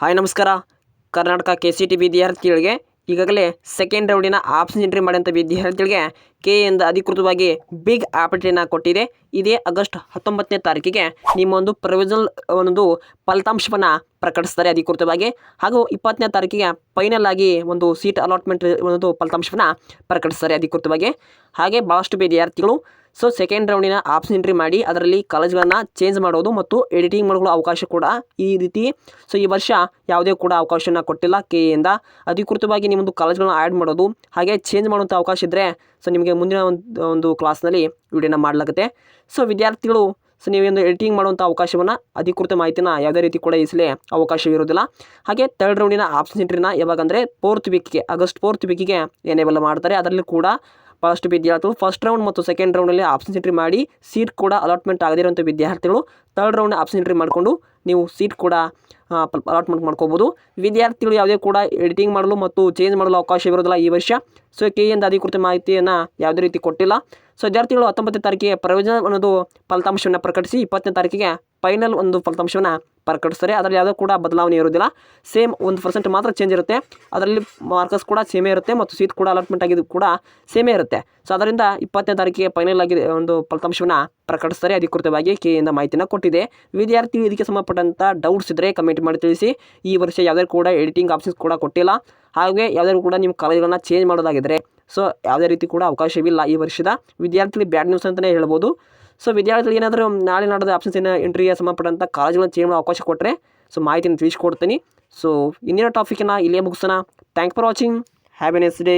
Hi ನಮಸ್ಕಾರ. Karnataka KCET ವಿದ್ಯಾರ್ಥಿಗಳಿಗೆ ಈಗಾಗಲೇ ಸೆಕೆಂಡ್ ರೌಂಡಿನ ಆಪ್ಷನ್ ಎಂಟ್ರಿ ಮಾಡಿದಂಥ ವಿದ್ಯಾರ್ಥಿಗಳಿಗೆ ಕೆಎಯಿಂದ ಅಧಿಕೃತವಾಗಿ ಬಿಗ್ ಅಪ್ಡೇಟನ್ನು ಕೊಟ್ಟಿದೆ. ಇದೇ ಆಗಸ್ಟ್ 19ನೇ ತಾರೀಕಿಗೆ ನಿಮ್ಮ ಒಂದು ಪ್ರೊವಿಷನಲ್ ಒಂದು ಫಲಿತಾಂಶವನ್ನು ಪ್ರಕಟಿಸ್ತಾರೆ ಅಧಿಕೃತವಾಗಿ. ಹಾಗೂ 20ನೇ ತಾರೀಕಿಗೆ ಫೈನಲ್ ಆಗಿ ಒಂದು ಸೀಟ್ ಅಲಾಟ್ಮೆಂಟ್ ಒಂದು ಫಲಿತಾಂಶವನ್ನು ಪ್ರಕಟಿಸ್ತಾರೆ ಅಧಿಕೃತವಾಗಿ. ಹಾಗೆ ಭಾಳಷ್ಟು ವಿದ್ಯಾರ್ಥಿಗಳು ಸೆಕೆಂಡ್ ರೌಂಡಿನ ಆಪ್ಷನ್ ಎಂಟ್ರಿ ಮಾಡಿ ಅದರಲ್ಲಿ ಕಾಲೇಜ್ಗಳನ್ನು ಚೇಂಜ್ ಮಾಡೋದು ಮತ್ತು ಎಡಿಟಿಂಗ್ ಮಾಡೋದು ಅವಕಾಶ ಕೂಡ ಈ ರೀತಿ ಈ ವರ್ಷ ಯಾವುದೇ ಕೂಡ ಅವಕಾಶನ ಕೊಟ್ಟಿಲ್ಲ ಕೆಎಯಿಂದ. ಅಧಿಕೃತವಾಗಿ ನಿಮ್ಮದು ಕಾಲೇಜ್ಗಳನ್ನ ಆ್ಯಡ್ ಮಾಡೋದು ಹಾಗೆ ಚೇಂಜ್ ಮಾಡುವಂಥ ಅವಕಾಶ ಇದ್ದರೆ ನಿಮಗೆ ಮುಂದಿನ ಒಂದು ಕ್ಲಾಸ್ನಲ್ಲಿ ವಿಡಿಯೋನ ಮಾಡಲಾಗುತ್ತೆ. ವಿದ್ಯಾರ್ಥಿಗಳು ನೀವೊಂದು ಎಡಿಟಿಂಗ್ ಮಾಡುವಂಥ ಅವಕಾಶವನ್ನು ಅಧಿಕೃತ ಮಾಹಿತಿನ ಯಾವುದೇ ರೀತಿ ಕೂಡ ಈ ಸಲ ಅವಕಾಶವಿರೋದಿಲ್ಲ. ಹಾಗೆ ಥರ್ಡ್ ರೌಂಡಿನ ಆಪ್ಷನ್ ಎಂಟ್ರಿನ ಯಾವಾಗಂದರೆ 4th ವೀಕಿಗೆ ಆಗಸ್ಟ್ 4th ವೀಕಿಗೆ ಎನೇಬಲ್ ಮಾಡ್ತಾರೆ. ಅದರಲ್ಲಿ ಕೂಡ ಭಾಳಷ್ಟು ವಿದ್ಯಾರ್ಥಿಗಳು ಫಸ್ಟ್ ರೌಂಡ್ ಮತ್ತು ಸೆಕೆಂಡ್ ರೌಂಡಲ್ಲಿ ಆಪ್ಷನ್ ಎಂಟ್ರಿ ಮಾಡಿ ಸೀಟ್ ಕೂಡ ಅಲಾಟ್ಮೆಂಟ್ ಆಗದಿರುವಂಥ ವಿದ್ಯಾರ್ಥಿಗಳು ಥರ್ಡ್ ರೌಂಡ್ ಆಪ್ಷನ್ ಎಂಟ್ರಿ ಮಾಡಿಕೊಂಡು ನೀವು ಸೀಟ್ ಕೂಡ ಅಲಾಟ್ಮೆಂಟ್ ಮಾಡ್ಕೋಬೋದು. ವಿದ್ಯಾರ್ಥಿಗಳು ಯಾವುದೇ ಕೂಡ ಎಡಿಟಿಂಗ್ ಮಾಡಲು ಮತ್ತು ಚೇಂಜ್ ಮಾಡಲು ಅವಕಾಶವಿರೋದಿಲ್ಲ ಈ ವರ್ಷ. ಕೆಎಯಿಂದ ಅಧಿಕೃತ ಮಾಹಿತಿಯನ್ನು ಯಾವುದೇ ರೀತಿ ಕೊಟ್ಟಿಲ್ಲ. ವಿದ್ಯಾರ್ಥಿಗಳು 19ನೇ ತಾರೀಕಿಗೆ ಪ್ರೊವಿಷನಲ್ ಅನ್ನೋದು ಫಲಿತಾಂಶವನ್ನು ಪ್ರಕಟಿಸಿ 20ನೇ ತಾರೀಕಿಗೆ ಫೈನಲ್ ಒಂದು ಫಲಿತಾಂಶವನ್ನು ಪ್ರಕಟಿಸ್ತಾರೆ. ಅದರಲ್ಲಿ ಯಾವುದೂ ಕೂಡ ಬದಲಾವಣೆ ಇರೋದಿಲ್ಲ. ಸೇಮ್ 1% ಮಾತ್ರ ಚೇಂಜ್ ಇರುತ್ತೆ. ಅದರಲ್ಲಿ ಮಾರ್ಕಸ್ ಕೂಡ ಸೇಮೇ ಇರುತ್ತೆ ಮತ್ತು ಸೀಟ್ ಕೂಡ ಅಲಾಟ್ಮೆಂಟ್ ಆಗಿದ್ದು ಕೂಡ ಸೇಮೇ ಇರುತ್ತೆ. ಅದರಿಂದ 20ನೇ ತಾರೀಕಿಗೆ ಫೈನಲ್ ಆಗಿ ಒಂದು ಫಲಿತಾಂಶವನ್ನು ಪ್ರಕಟಿಸ್ತಾರೆ ಅಧಿಕೃತವಾಗಿ ಕೆಎಯಿಂದ ಮಾಹಿತಿನ ಕೊಟ್ಟಿದೆ. ವಿದ್ಯಾರ್ಥಿ ಇದಕ್ಕೆ ಸಂಬಂಧಪಟ್ಟಂಥ ಡೌಟ್ಸ್ ಇದ್ದರೆ ಕಮೆಂಟ್ ಮಾಡಿ ತಿಳಿಸಿ. ಈ ವರ್ಷ ಯಾವುದೇ ಕೂಡ ಎಡಿಟಿಂಗ್ ಆಪ್ಷನ್ಸ್ ಕೂಡ ಕೊಟ್ಟಿಲ್ಲ. ಹಾಗೆ ಯಾವುದಾದ್ರು ಕೂಡ ನಿಮ್ಮ ಕಾಲೇಜ್ಗಳನ್ನ ಚೇಂಜ್ ಮಾಡೋದಾಗಿದ್ದರೆ ಯಾವುದೇ ರೀತಿ ಕೂಡ ಅವಕಾಶವಿಲ್ಲ ಈ ವರ್ಷದ. ವಿದ್ಯಾರ್ಥಿಗಳಿಗೆ ಬ್ಯಾಡ್ ನ್ಯೂಸ್ ಅಂತಲೇ ಹೇಳ್ಬೋದು. ವಿದ್ಯಾರ್ಥಿಗಳು ಏನಾದರೂ ನಾಳೆ ನಾಡೋದು ಆಪ್ಷನ್ಸ್ ಎಂಟ್ರಿಗೆ ಸಂಬಂಧಪಟ್ಟಂಥ ಕಾಲೇಜ್ಗಳನ್ನ ಚೇಂಜ್ ಮಾಡೋ ಅವಕಾಶ ಕೊಟ್ಟರೆ ಮಾಹಿತಿನ ತಿಳಿಸ್ಕೊಡ್ತೀನಿ. ಇಂದಿನ ಟಾಪಿಕನ್ನು ಇಲ್ಲೇ ಮುಗಿಸೋಣ. Thank for watching. Have A nice day.